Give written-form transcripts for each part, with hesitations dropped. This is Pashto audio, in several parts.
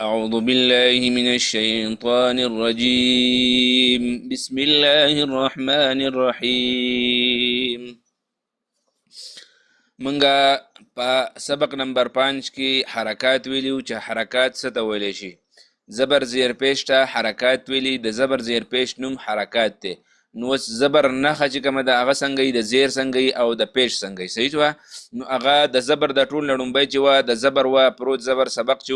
أعوذ بالله من الشيطان الرجيم بسم الله الرحمن الرحيم منګه په سبق نمبر 5 کې حرکات ویلو چې حرکات څه ته ویل شي زبر زیر پیش ته حرکات ویلي د زبر زیر پیش نوم حرکات ته نو زبر نخه چې کومه د هغه څنګه د زیر څنګه او د پیش څنګه صحیح و نو هغه د زبر د ټول لړمبای چې و د زبر و پروت زبر سبق چې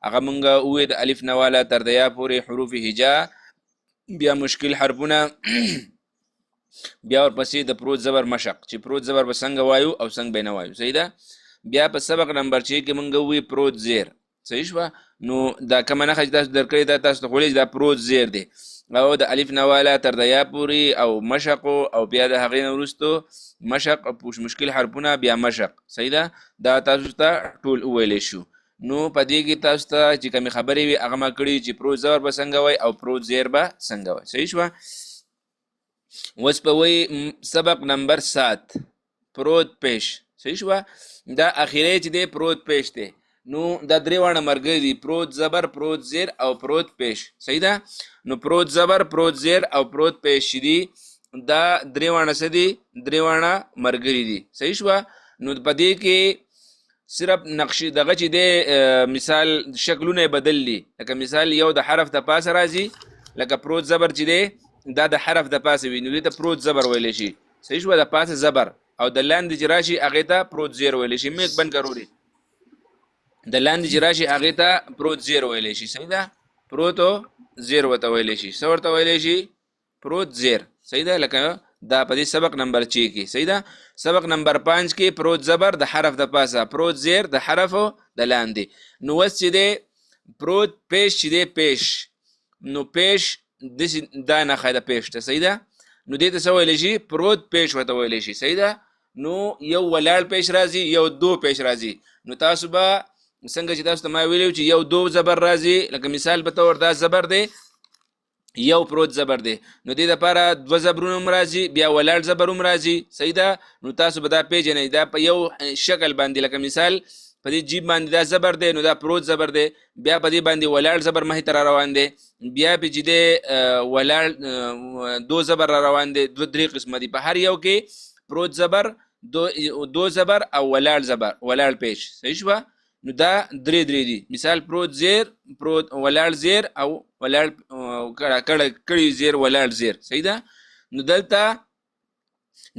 هغه مونږه وې د الف نواله تر د یا پورې حروف هجا بیا مشکل حرفونه بیا ورپسې د پروت زبر مشق چې پروت زبر به څنګه وایو او څنګه به نه وایو صحیح ده بیا په سبق نمبر 6 کې مونږ وې پروت زیر صحیح شو نو دا کومه نه خج تاسو درکړی دا تاسو ته خولې دا پروت زیر دی او د الف نواله تر د یا پورې او مشق او بیا د هغې نه وروستو مشق او مشکل حرفونه بیا مشق صحیح ده دا تاسو ته ټول وویلی شو نو په دې کې تاسو ته چې کومې خبرې وي هغه ما کړي چې پروت زبر به څنګه وای او پروت زیر به څنګه وای صحیح شوه اوس په وایي سبق نمبر 7 پروت پیش صحیح شوه دا اخیری چې دی پروت پیش دی نو دا درې واړه مرګري دي پروت زبر پروت زیر او پروت پیش صحیح ده نو پروت زبر پروت زیر او پروت پیش دي دا درې واړه څه دي درې واړه مرګري دي صحیح شوه نو په دې کې صرف نقشې دغه چې دی مثال شکلونه بدل دي لکه مثال یو د حرف د پاسه راځي لکه پروت زبر چې دی دا د حرف د پاسه وي نو دې ته پروت زبر ویلی شي صحیح شوه د پاسه زبر او د لاندې چې راشي هغې ته پروت زیر ویلی شي میک بند کروري د لاندې چې راشي هغې ته پروت زیر ویلی شي صحیح ده پروتو زیر ورته ویلی شي څه ورته ویلی شي پروت زیر صحیح ده لکه دا په دې سبق نمبر 6 کې صحیح ده سبق نمبر 5 کې پروت زبر د حرف د پاسه پروت زیر د حرف د لاندې نو اوس چې دی پروت پیش چې دی پیش نو پیش دا نښه ده پیش ته صحیح ده نو دې ته څه ویلی شي پروت پیش ورته ویلی شي صحیح ده نو یو ولاړ پیش راځي یو دو پیش راځي نو تاسو به څنګه چې تاسو ته ما ویلي چې یو دو زبر راځي لکه مثال په طور دا زبر دی یو پروت زبر دی نو دې دپاره دوه زبرونه هم راځي بیا ولاړ زبر هم راځي صحیح ده نو تاسو به دا پیژنئ دا په یو شکل باندې لکه مثال په دې جیب باندې دا زبر دی نو دا پروت زبر دی بیا په دې باندې ولاړ زبر مخې ته را روان دی بیا پې چې دی ولاړ دو زبر را روان دی دوه درې قسمه دي په هر یو کې پروت زبر دو زبر او ولاړ زبر ولاړ پیش صحیح شوه نو دا درې دي مثال پروت زیر پروت ولاړ زیر او ولاړ کړی زیر ولاړ زیر صحیح ده نو دلته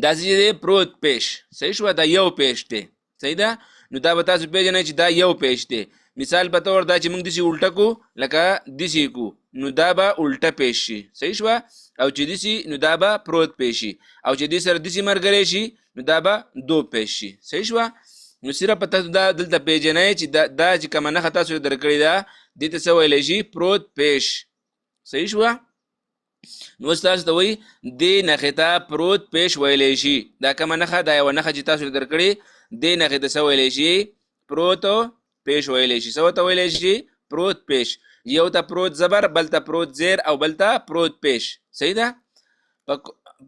دا چې دی پروت پیش صحیح شوه دا یو پیش دی صحیح ده نو دا به تاسو پیژنئ چې دا یو پیش دی مثال په طور دا چې موږ داسې الټه کو لکه داسې کو نو دا به الټه پیش شي صحیح شوه او چې داسې نو دا به پروت پیش شي او چې دې سره داسې ملګری شي نو دا به دو پیش شي صحیح شوه نو صرف په تاسو دا دلته پیژنئ چې دا چې کومه نښه تاسو درکړې ده دې ته څه ویلی شي پروت پیش صحیح شوه نو اوس تاسو ته وایي دې نښې ته پروت پیش ویلی شي دا کومه نښه دا یوه نښه چې تاسو درکړې دې نښې ته څه ویلی شي پروت پیش ویلی شي څه ورته ویلی شي پروت پیش یو ته پروت زبر بل ته پروت زیر او بل ته پروت پیش صحیح ده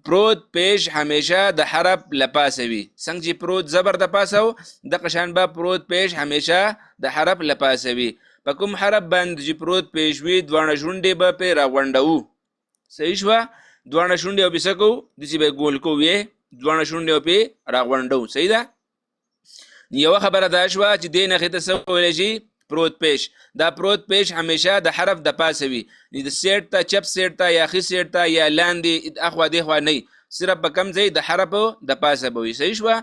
پروت پیش همیشه د حرف لپاسه وي څنګه چې پروت زبر د پاسه و دغه شان به پروت پیش همیشه د حرف لپاسه وي په کوم حرف باندې چې پروت پیش وي دواړه شونډې به پرې راغونډوو صحیح شوه دواړه شونډې به څه کوو داسې به ګول کوو دواړه شونډې به پرې راغونډوو صحیح ده یوه خبره دا شوه چې دې نښې ته څه ویلی شي پروت پیش دا پروت پیش همیشه د حرف د پاسه وي د سیټ ته چپ سیټ ته یا ښي سیټ ته یا لاندې اخوا دېخوا نه صرف په کم ځای د حرف د پاسه به وي صحیح شوه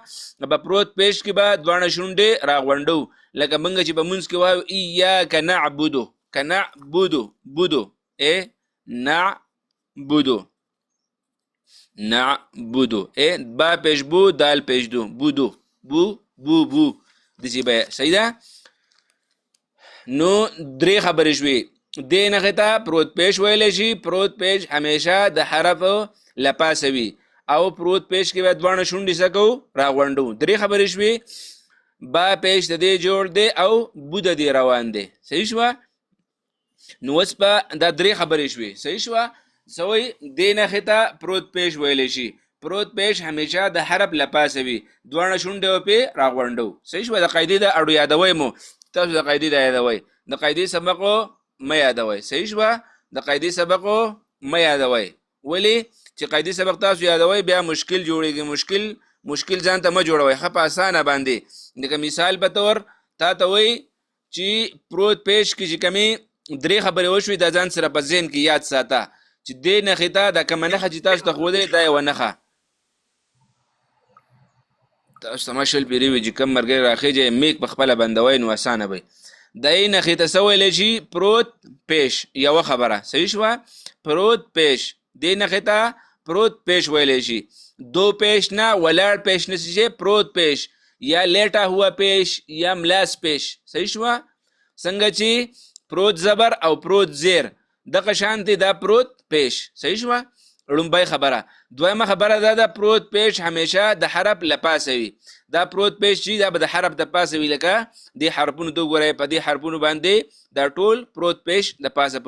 په پروت پیش کې به دواړه شونډې راغونډو لکه موږ چې په مونځ کې وایو ایاک نعبدو که نعبدو بودو نعبدو با پیش بو دال پیش دو بودو بو داسې به صحیح ده نو درې خبرې شوې دې نښې ته پروت پیش ویلی شي پروت پیش همیشه د حرف لپاسه وي او پروت پیش کې به دواړه شونډې څه کوو راغونډو درې خبرې شوې با پیش د دې جوړ دی او بو د دې روان دی صحیح شوه نو اوس په دا درې خبرې شوې صحیح شوه څه وایي دې نښې ته پروت پیش ویلی شي پروت پیش همیشه د حرف لپاسه وي دواړه شونډې به پرې راغونډو صحیح شوه د قاعدې د اړو یادوی مو تاسو د قاعدې د یادوئ د قاعدې سبق مه یادوئ. صحیح شوه؟ د قاعدې سبق مه یادوئ. ولې چې قاعدې سبق تاسو یادوئ بیا مشکل جوړېږي. مشکل ځان ته مه جوړوئ، ښه په اسانه باندې. لکه مثال په طور تا ته وایي چې پروت پیش کې چې کمې 3 خبرې وشوي دا ځان سره په ذهن کې یاد ساته چې دې نښې ته دا کومه نښه چې تاسو ته ښودلې دا یوه نښه. تاسو ته مشل پیرې وي چې کم ملګری راخېږي میک په خپله بندوئ نو اسانه به دې نښې ته څه ویلی شي؟ پروت پیش. یوه خبره صحیح شوه؟ پروت پیش دې نښې ته پروت پیش ویلی شي. دو پیش نه ولاړ پیش نشي شي، پروت پیش یا لیټا هوا پیش یا ملاس پیش. صحیح شوه؟ څنګه چې پروت زبر او پروت زیر دغه شانتې دا پروت پیش. صحیح شوه؟ لومبۍ خبره. دویمه خبره دا ده پروت پیش همیشه د حرف له پاسه وي. دا پروت پیش چې دا به د حرف د پاسه وي. لکه دې حرفونو ته وګورئ، په دې حرفونو باندې دا ټول پروت پیش د پاسه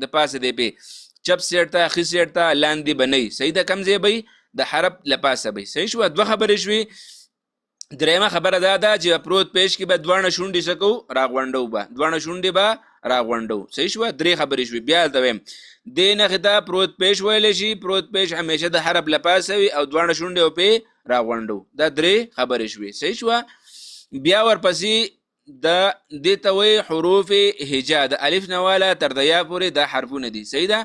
د پاسه دی پې چپ سیټ ته ښي سیټ ته لاندې به نه وي. صحیح ده؟ کم ځای به د حرف له پاسه به. صحیح شوه؟ دوه خبرې شوې. درېیمه خبره دا ده چې پروت پیش کې به دواړه شونډې څه کوو؟ راغونډو به. دواړه شونډې به راغونډو. صحیح شوه؟ 3 خبرې شوې. بیا دلته وایم دې نښې ته پروت پیش ویلی شي. پروت پیش همیشه د حرف له پاسه وي او دواړه شونډې او پې راغونډو. دا 3 خبرې شوې. صحیح شوه؟ بیا ورپسې دې ته وایي حروف هجا، د الف نه واله تر د یا پورې دا حرفونه دي. صحیح ده؟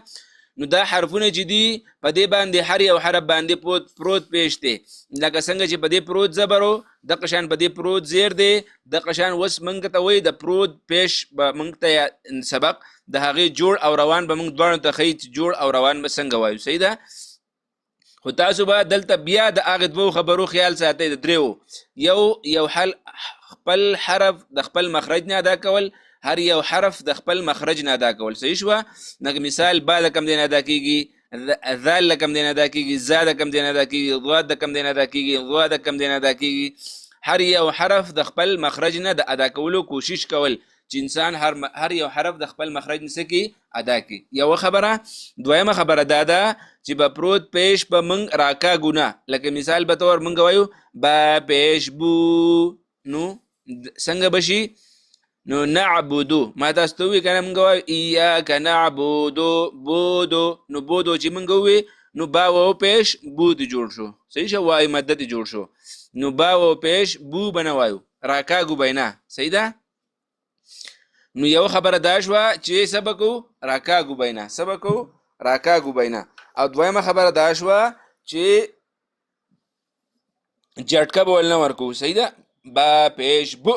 نو دا حرفونه چې دي په دې باندې هر یو حرف باندې پروت پیش دی. لکه څنګه چې په دې پروت زبر و دغه شان په دې پروت زیر دی. دغه شان اوس موږ ته وایي د پروت پیش به موږ ته سبق د هغې جوړ او روان به موږ دواړو ته ښیي چې جوړ او روان به څنګه وایو. صحیح ده؟ خو تاسو به دلته بیا د هغې 2 خبرو خیال ساتئ، د 3. یو خپل حرف د خپل مخرج نه ادا کول، هر یو حرف د خپل مخرج نه ادا کول. صحیح شوه؟ لکه مثال با د کم دی نه ادا کېږي، ذال د کم دی نه ادا کېږي، زا د کم دی نه ادا کېږي، ضاد د کم دی نه ادا کېږي، ضا د کم دی نه ادا کېږي. هر یو حرف د خپل مخرج نه د ادا کولو کوشش کول چې انسان هر یو حرف د خپل مخرج نه څه کړي؟ ادا کړي. یوه خبره. دویمه خبره دا ده چې به پروت پیش به موږ راکاږو نه. لکه مثال په طور موږ وایو با پیش بو، نو څنګه به شي؟ نو نعبدو. ما تاسو ته ووایي که نه موږ وایو ایاک نعبدو بودو، نو بودو چې موږ ووایي نو با و پیش بو دې جوړ شو. صحیح شه؟ وایي مده دې جوړ شو. نو با و پیش بو به نه وایو، راکاږو به نه. صحیح ده؟ نو یو خبره دا شوه چې سبق و راکاږو به نه، سبق و راکاږو به نه. او دویمه خبره دا شوه چې جټکه به ول نه ورکوو. صحیح ده؟ با پیش بو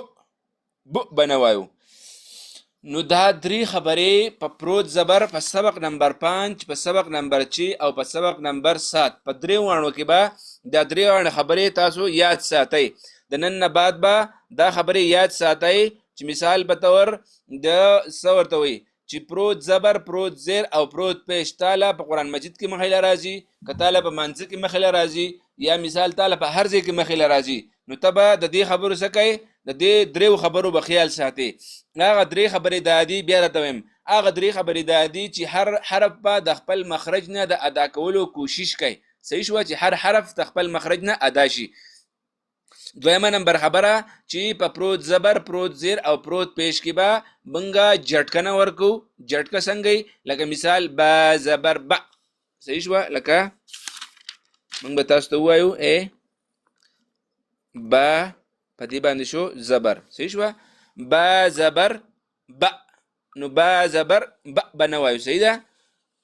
به نه وایو. نو دا 3 خبرې په پروت زبر په سبق نمبر 5 په سبق نمبر 6 او په سبق نمبر 7 په 3 واړو کې به دا 3 واړه خبرې تاسو یاد ساتئ. د نن نه بعد به دا خبرې یاد ساتئ چې مثال په طور د څه ورته وایي چې پروت زبر، پروت زیر او پروت پیش تاله په قرآن مجید کې مخې راځي، که تاله په مانځه کې مخې راځي، یا مثال تاله په هر ځای کې مخې راځي. نو ته به د دې خبرو څه کوې؟ د دې 3 خبرو به خیال ساتي. هغه 3 خبرې دا دي، بیا راته وایم هغه 3 خبرې دا دي چې هر حرف به د خپل مخرج نه د ادا کولو کوشش کوي. صحیح شوه؟ چې هر حرف د خپل مخرج نه ادا شي. دویمه نمبر خبره چې په پروت زبر، پروت زیر او پروت پیش کې به منګه جټکه نه ورکو. جټکه څنګه؟ لکه مثال با زبر با. صحیح شوه؟ لکه موږ به تاسو ته ووایو با په دې باندې شو زبر. صحیح شوه؟ با زبر با. نو با زبر با به نه وایو. صحیح ده؟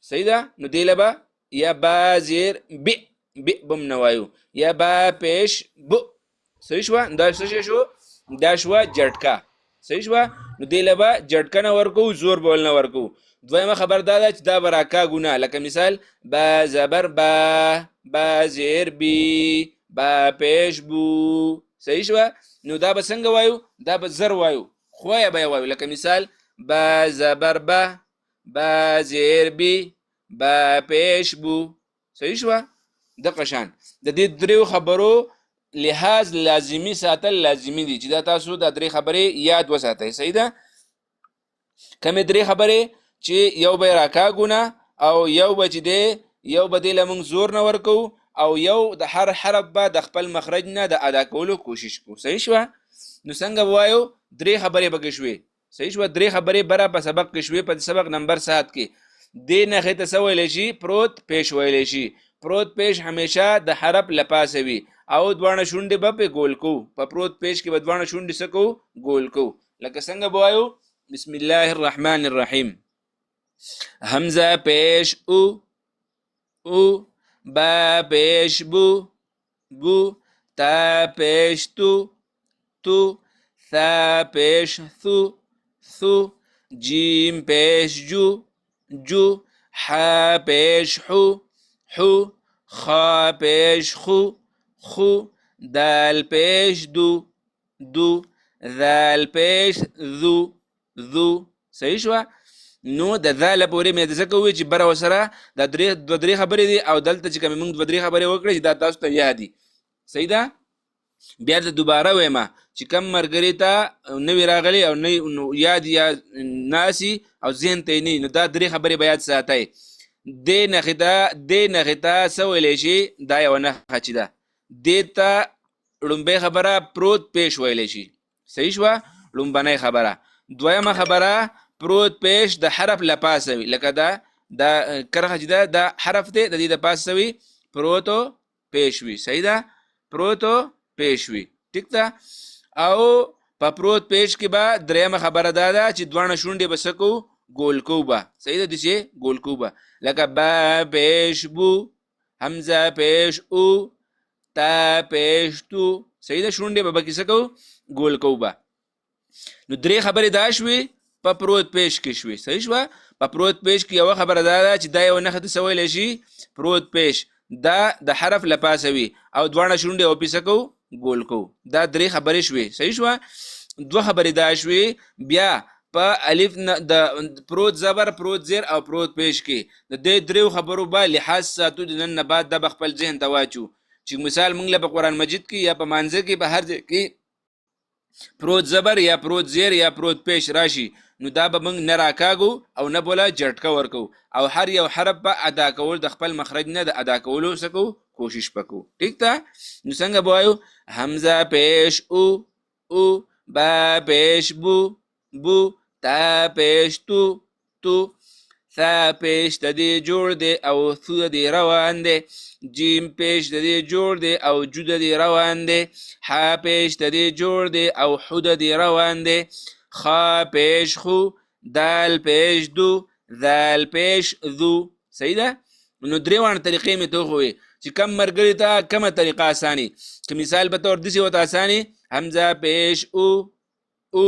صحیح ده؟ نو دې له به یا با زیر بی به نه وایو، یا با پیش بو. صحیح شوه؟ دا څه شو؟ دا شوه جټکه. صحیح شوه؟ نو دې له به جټکه نه ورکو، زور به ول نه ورکو. دویمه خبر دا ده چې دا به راکاږو نه. لکه مثال با زبر با، با زیر بی، با پیش بو. صحیح شوه؟ نو دا به څنګه وایو؟ دا به زر وایو، خویه به یې وایو. لکه مثال با زبر با، با زیر بی، با پیش بو. صحیح شوه؟ دغه شان د دې 3 خبرو لحاظ لازمی ساتل لازمی دي چې دا تاسو دا 3 خبرې یاد وساتئ. صحیح ده؟ کمې 3 خبرې چې یو به راکاږو نه، او یو به چې دی یو به دې له موږ زور نه ورکو، او یو د هر حرف به د خپل مخرج نه د ادا کولو کوشش کوو. صحیح شوه؟ نو څنګه وایو؟ 3 خبرې پکې شوې. صحیح شوه. درې خبرې بره په سبق کې شوې په سبق نمبر 7 کې. دې نښې ته څه ویلی شي؟ پروت پیش ویلی شي. پروت پیش همیشه د حرف لپاسه وي او دواړه شونډې به پې ګول کوو. په پروت پیش کې به دواړه شونډې څه کوو؟ ګول کوو. لکه څنګه به وایو؟ بسم الله الرحمن الرحیم. حمزه پیش او او، با پیش بو بو، تا پیش تو تو، ثا پیش ثو ثو، جیم پیش جو جو، حا پیش حو حو، خا پیش خو خو، دال پیش دو دو، ذال پیش ذو ذو. صحیح شوه. نو د ذاله پورې مې ځکه ووایي چې بره ورسره دا دوه درې خبرې دي او دلته چې کومې موږ دوه درې خبرې وکړې چې دا تاسو ته یاد دي. صحیح ده. بیا د دوباره وایم چې کم ملګري ته نوي راغلي او یاد یا ناسي او ذهن ته نه، نو دا درې خبرې به یاد ساتئ. دې نښې ته څه ویلی شي؟ دا یوه نښه چې ده دې ته لومبۍ خبره پروت پیش ویلی شي. صحیح شوه. لومبنۍ خبره. دویمه خبره پروت پیش د حرف لپاسه وي. لکه دا کرښه چې ده دا حرف دی، د دې د پاسه وي پروتو پیش وي. صحیح ده. پروتو پیش وي. ټیک ده. او په پروت پیش کې به درېیمه خبره دا ده چې دواړه شونډې به څه کوو؟ ګول کوو به. صحیح ده. داسې ګول کوو به. لکه با پیش بو، حمزه پیش او، تا پیش تو. صحیح ده. شونډې به پکې څه کوو؟ ګول کوو به. نو درې خبرې دا شوې په پروت پیش کې شوې. صحیح شوه. په پروت پیش کې یوه خبره دا ده چې دا یوه نښه ته څه ویلی شي؟ پروت پیش. دا د حرف لپاسه وي او دواړه شونډې او پې څه کوو؟ ګول کوو. دا درې خبرې شوې. صحیح شوه. دوه خبرې دا شوې بیا په الف د پروت زبر، پروت زیر او پروت پیش کې د دې دریو خبرو به لحاظ ساتو. د نن نه بعد دا به خپل ذهن ته واچو چې مثال موږ له په قرآن مجید کې یا په مانځه کې په هر ځای کې پروت زبر یا پروت زیر یا پروت پیش راشي، نو دا به موږ نه راکاږو او نه بوله جټکه ورکو او هر یو حرف به ادا کول د خپل مخرج نه د ادا کولو څه کوو؟ کوشش وکړو. ټیک ده. نو څنګه به وایو؟ حمزه پیش او او، با پیش بو بو، تا پیش تو تو، ثا پیش د دې جوړ دی او ثو د دې روان دی، جیم پیش د دې جوړ دی او جو د دې روان دی، حا پیش د دې جوړ دی او حو د دې روان دی، خا پیش خو، دال پیش دو، ذال پیش ذو. صحیح ده. نو درې واړه طریقې مې ته وښوې چې کم ملګري ته کومه طریقه اساني. که مثال په طور داسې ورته اساني حمزه پیش او او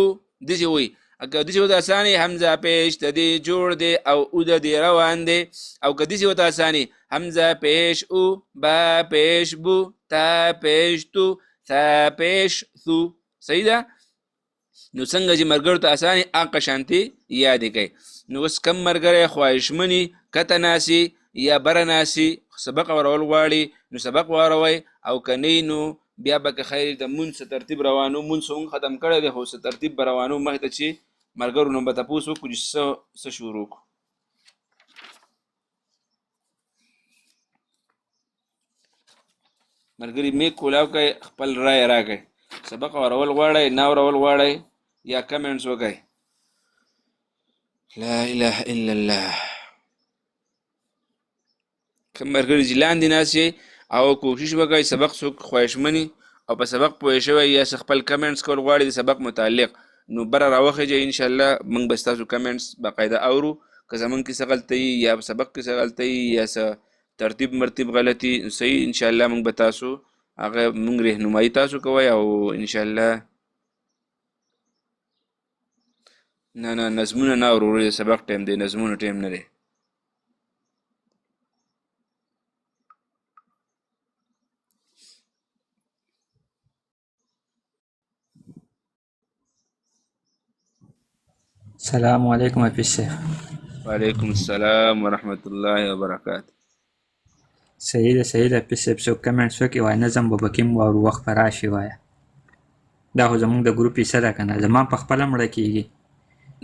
داسې وایي. که داسې ورته اساني حمزه پیش د دې جوړ دی او او د دې روان دی. او که داسې ورته اساني حمزه پیش او، با پیش بو، تا پیش تو، ثا پیش ثو. صحیح ده. نو څنګه چې ملګرو ته اساني هغه شانتې یادې کوي. نو اوس کم ملګری خواهشمني کته ناسي یا بره ناسي سبق اورول غواړي نو سبق واوروئ او که نه نو بیا به که خیر د مونځ ترتیب روانو. مونځ هم ختم کړی دی خو څه ترتیب به روانو مخې ته چې ملګرو نه به تپوس وکړو چې څه شروع کړو. ملګري میک کولاو کوئ، خپل رای راکئ. سبق اورول غواړئ نه اورول غواړئ یا کمنټس وکئ. لا اله الا الله. کوم ملګري چې لاندې ناست یې او کوشش وکړئ سبق څوک خواهشمني او په سبق پوه شوی یا خپل کمنټس کول غواړي د سبق متعلق نو بره راوخیږئ. انشاءالله موږ به ستاسو کمنټس باقاعده اورو. که زموږ کې څه غلطۍ یا سبق کې څه غلطۍ یا څه ترتیب مرتیب غلطي صحیح انشاءالله موږ به تاسو هغه موږ رهنمایي تاسو کوئ او انشاءالله نه نظمونه نه اورو. د سبق ټایم دی، نظمونه ټایم نه دی. السلام علیکم حافظ صاحب. وعلیکم السلام ورحمت الله وبرکاته. صحیح ده حافظ صاحب. څوک کمنټس وکړي وایي نظم به پکې هم واورو، وخت به راشي وایه. دا خو زموږ د ګروپ حصه ده که نه، زما په خپله مړه کېږي.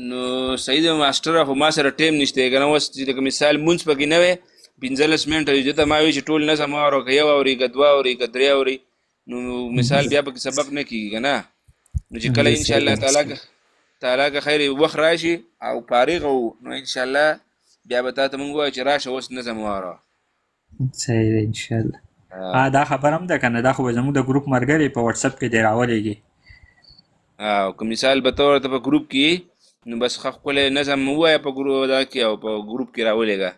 نو صحیح ده ماسټره، خو ما سره ټایم نشته که نه. اوس چې لکه مثال مونځ پکې نه وی 15 منټه وي، دته ما وایي چې ټول نظم واورو، که یو اوري که دوه اوري که درې اوري نو مثال بیا پکې سبق نه کېږي که نه. نو چې کله انشاءالله تعالی تعالی که خیر وخت راشي او فارغ وو نو انشاءالله بیا به تا ته مونږ ووایو چې راشه اوس نظم واره. صحیح دی انشاءالله. دا خبره هم ده که نه، دا خو به زموږ د ګروپ ملګري په واتساپ کې دې راولېږي. او که مثال به ته ورته په ګروپ کې نو بس ښه ښکلی نظم ووایه په ګروپ دا کې او په ګروپ کې راولېږه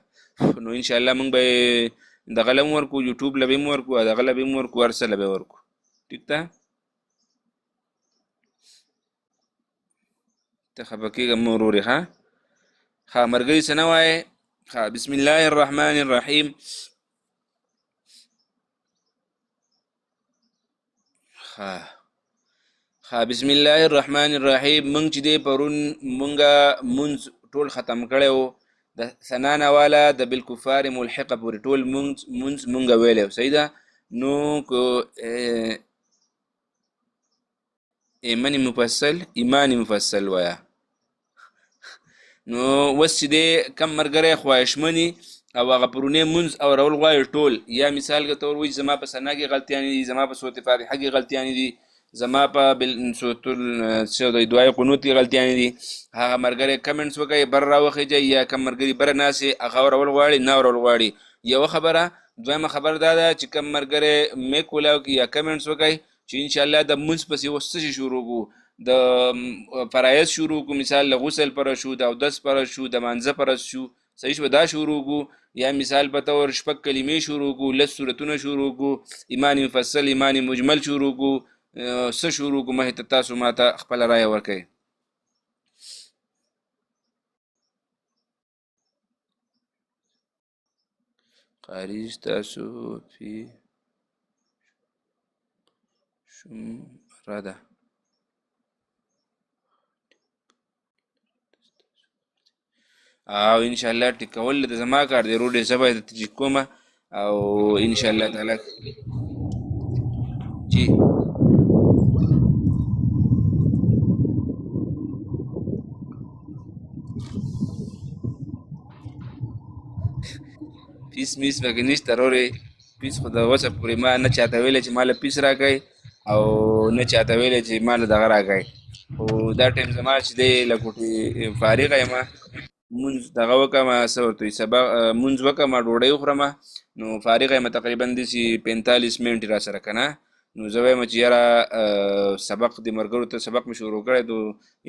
نو انشاءالله مونږ به یې دغه له هم ورکو یوټیوب له به هم ورکو دغه له به هم ورکو هر څه له به ورکو. ټیک ده ته خفه کېږه مه ورورې ښه ملګري څه نه وایې بسم الله الرحمن الرحیم. بسم الله الرحمن الرحیم. مونږ چې دی پرون مونږه مونځ ټول ختم کړی و د ثنا نه واله د بالکفار ملحقه پورې ټول مونځ مونږه ویلی و. صحیح ده. نو که ایمان مفصل وایه. نو اوس چې دی کم ملګری خواهشمني او هغه پرونی مونځ اورول غواړي ټول، یا مثال که ته وروایي زما په ثنا کې غلطیانې دي، زما په صوت فاتحه کې غلطیانې دي، زما په دعای قنوت کې غلطیانې دي، هغه ملګری کمنټس وکړئ بر راوخیږئ، یا کم ملګري بره ناستې هغه اورول غواړي نه اورول غواړي. یوه خبره. دویمه خبره دا ده چې کم ملګری میک ولاو کړي یا کمنټس وکړئ چې انشاءالله د مونځ پسې اوس څه شي شروع کړو، د فرایض شروع کړو، مثال له غسل پره شو، د اودس پره شو، د مانځه پره شو، صحیح شوه دا شروع کړو، یا مثال په طور شپږ کلمې شروع کړو، لس سورتونه شروع کړو، ایمان مفصل ایمان مجمل شروع کړو، څه شروع کړو مخې ته تاسو ما ته خپله رایه ورکوئ. قاري ستاسو فی شمره ده. او انشاءالله ټیکول د زما کار دی روډې زه به درته ټیک کومه او انشاءالله تعالی جی پیس میس پکې نشته رورې. پیس خو د وسه پورې ما نه چاته ویلی چې ما له پیس راکوئ او نه چاته ویلی چې ما له دغه راکوئ. خو دا ټایم زما چې دی له کوټې فارغه یم، مونځ دغه وکړمه څه ورته وایي سبق مونځ وکړمه ډوډۍ وخورمه نو فارغه یم تقریبا داسې 45 منټې را سره که نه. نو زه وایم چې یاره سبق د ملګرو ته سبق مې شروع کړی نو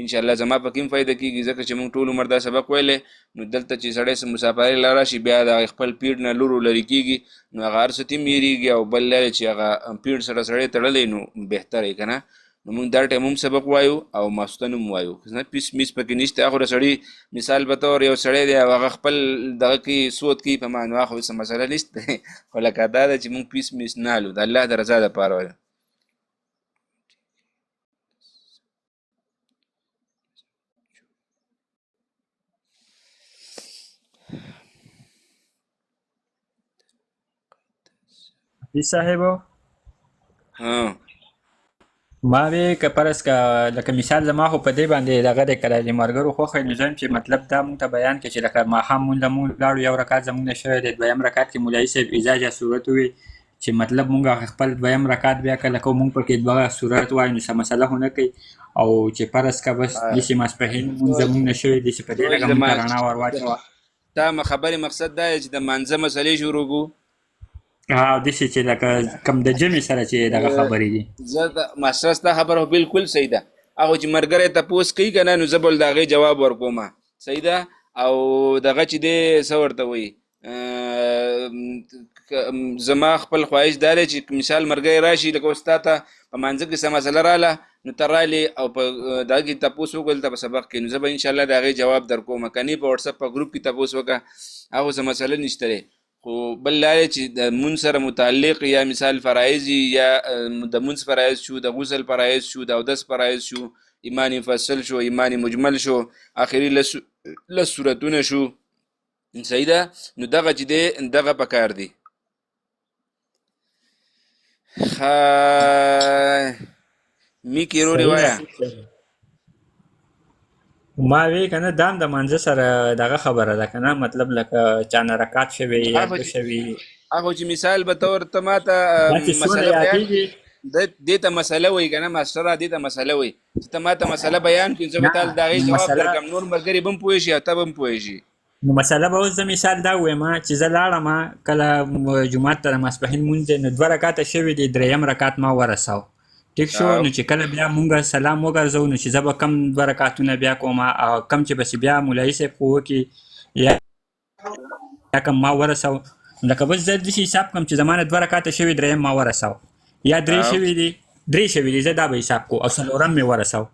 انشاءالله زما پکې هم فایده کېږي ځکه چې موږ ټول عمر دا سبق ویلی نو دلته چې سړی مسافرۍ له راشي بیا د خپل پیډ نه لور لرې کېږي نو هغه هر څه ته هم هېرېږي او بل لارې چې هغه پیډ سره سړی تړلی نو بهتره یې که نه. نو موږ دا ټایم هم سبق وایو او ماسخوتن هم وایو نه پیس میس پکې نشته. هغه د سړي مثال به طور یو سړی دی او هغه خپل دغه کې سود کوي په معنی خو څه مسله نشته خو لکه دا ده چې موږ پیس میس نه هلو د الله د رضا دپاره وایو. حفیظ صاحبو ما وی که پرس که لکه مثال زما خو په دې باندې دغه دی که د ملګرو خوښه نو زه چې مطلب دا مونږ ته بیان کړي چې لکه ماښام مونځ له مونږ لاړو یو رکعت زمونږ نه شوی دی، دویم رکعت کې مولوي صاحب اذا جاء صورت ووایي چې مطلب مونږ خپل دویم رکعت بیا که لکه مونږ پکې دوه صورت وایو نو څه مسله خو نه کوي او چې فرض که بس داسې ماسپښین مونځ زمونږ نه شوی داسې په دې لکه مونږ ته رڼا ور واچوه. دا خبرې مقصد دا دی چې د مانځه مسلې شروع کړو داسې چې لکه کم د جمع سره چې دغه خبرې دي. زه د ماسټر ستا خبره بالکل صحیح ده. هغه چې ملګری تپوس کوي که نه نو زه به د هغې جواب ورکوم صحیح ده. او دغه چې دی څه ورته وایي زما خپل خواهش دا دی چې مثال ملګری راشي لکه اوس تا ته په مانځه کې څه مسله راله نو ته رالې او په دغه کې تپوس وکړه دلته په سبق کې نو زه به انشاءالله د هغې جواب در کوم که نه په وټسپ په ګروپ کې تپوس وکړه هغه څه مسله نشته دی. خو بل لارې چې د مونځ سره متعلق یا مثال فرایض یا د مونځ فرایض شو، د غسل فرایض شو، د اودس فرایض شو، ایمان مفصل شو، ایمان مجمل شو، آخري لس سورتونه شو صحیح ده. نو دغه چې دی دغه پکار دی. میکې رورې وایه ما وی کنه دام د مانځه سره دغه خبره ده کنه مطلب لکه چانه رکعت شوی یا دو شوی هغه چې مثال به طور ته ما ته مسله یادېږي دې ته مسله وایي که نه ماسټره دې ته مسله وایي چې ته ما ته مسله بیان کړي زه به تا ته د هغې جواب مسله درکړم نور ملګري به هم پوه شي او ته به هم پوه شي نو مسله به اوس زه مثال دا ووایم چې زه لاړم کله جومات ته د ماسپښین لمونځ دی نو 2 رکاته شوي دي 3م رکات ما ورساو ټیک شو نو چې کله بیا مونږ سلام وګرځو نو چې زه به کم 2 رکاتونه بیا کوم او کم چې بس بیا مولوي صاحب خو وکړي یا کم ما ورساو لکه بس زه داسې حساب کړم چې زما نه 2 رکاته شوي 3م ما ورساو یا 3 شوي دي 3 شوي دي زه دا به حساب کو او 4م مې ورساو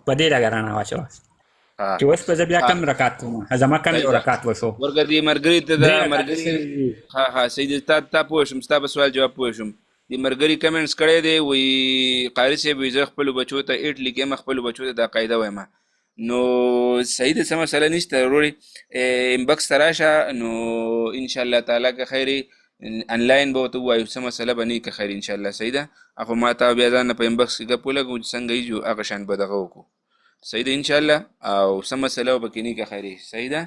په دې لږه رانه واچوه چې اوس په زه بیا کم رکات کوم زما کم یو رکات وشو ورګردي مرګري ته دا مرګري ها سید تا پوه شم ستا په سوال جواب پوه شم د مرګري کمنټس کړی دی وی قاری صاحب زه خپل بچو ته 8 لیکم خپل بچو ته دا قاعده وایم نو صحیح ده څه مسله نشته وروړي انبکس ته راشه نو ان شاء الله تعالی که خیري انلاین به ورته ووایو څه مسله به نه وي که خیر ان شاء الله صحیح ده خو ما ته بیا ځان نه په انبکس کې ګپ ولګو چې څنګه یې جو هغه شان به دغه وکړو صحیح ده ان شاء الله او څه مسله به کې نه که خیري صحیح ده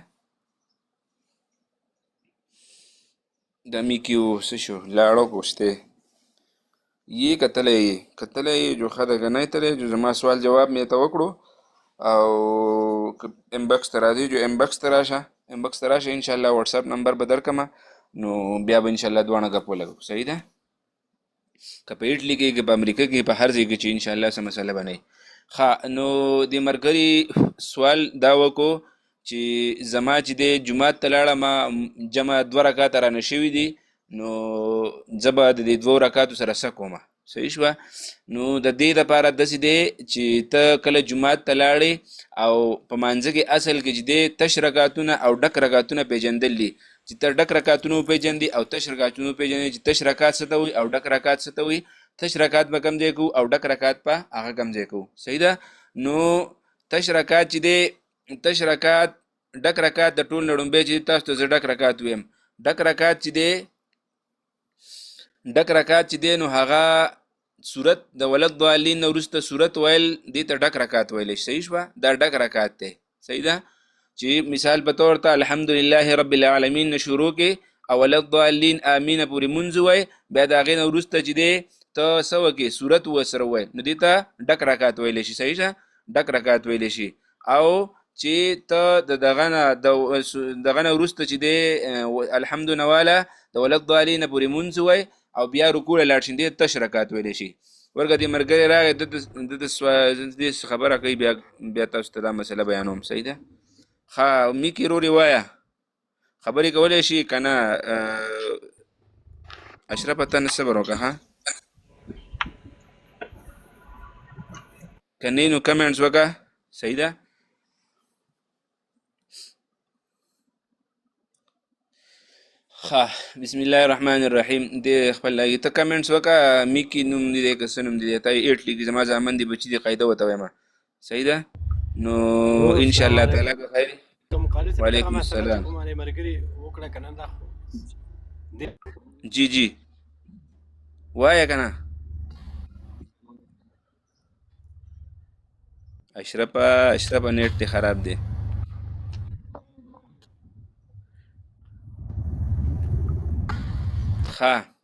د میکیو څه شو لاړو کوشته یہ کتلې جو خدای غنای تلې جو زما سوال جواب مې ته وکړو او انبکس ته راځي جو انبکس ته راشه ان شاء الله واتس اپ نمبر به درکمه نو بیا به ان شاء الله دوانه غپ ولګو صحیح ده که په ایټلی کې په امریکا کې په هر ځای کې چې ان شاء الله سم مسله بنئ ښه نو د مرګري سوال دا وکړو چې زما چې د جمعات ته لاړم جمع 2 رکعاته رانه شوي دي نو زه به د دې 2 رکعاتو سره څه کومه صحیح شوه نو د دې دپاره داسې دی چې ته کله جمعات ته لاړې او په مانځه کې اصل کې چې دی تش رکعاتونه او ډک رکعاتونه پیژندل دي چې ته ډک رکعاتونه وپیژندي او تش رکعاتونه وپیژندي چې تش رکعات څه ته وایي او ډک رکعات څه ته وایي تش رکعات به کم ځای کوو او ډک رکعات به هغه کم ځای کوو صحیح ده نو تش رکعات چې دی تش رکعات ډک رکعات د ټول نه ړومبی چې تاسو ته زه ډک رکعات ویم ډک رکعات چې دی نو هغه صورت د ولد ضالین نه وروسته صورت ویل دې ته ډک رکعات ویلی صحیح شوه دا ډک رکعات دی صحیح ده چې مثال په طور ته الحمدلله رب العالمین نه شروع کې او ولد ضالین امین پورې مونځ ووایې بیا د هغې نه وروسته چې دی ته څه وکړې صورت ورسره ووایې نو دې ته ډک رکعات ویلی شي صحیح شه ډک رکعات ویلی شي او چې ته د دغه نه وروسته چې دی الحمد نواله د ولد ضالین پورې مونځ ووایې او بیا رکوع لاړ شي دې تش رکعات ویلی شي ورګه دې ملګری راغی دې خبره کوي بیا تاسو ته دا مسله بیانوم صحیح ده ښه میکي رورې وایه خبرې کولی شي که نه اشرفه ته نه صبر وکړه ها که نه نو کمنټس وکړه صحیح ده ښه بسم الله الرحمن الرحیم دې خپل لګي ته کمنټس وکړه میکي نوم دې دی که څه نوم دې دی ته 8 لیکي زما زامن دي بچي دي قاعده ورته وایم صحیح ده نو ان شاء الله تعالی که خیر وعلیکم السلام جی وایه که نه اشرفه نیټ دې خراب دی ښه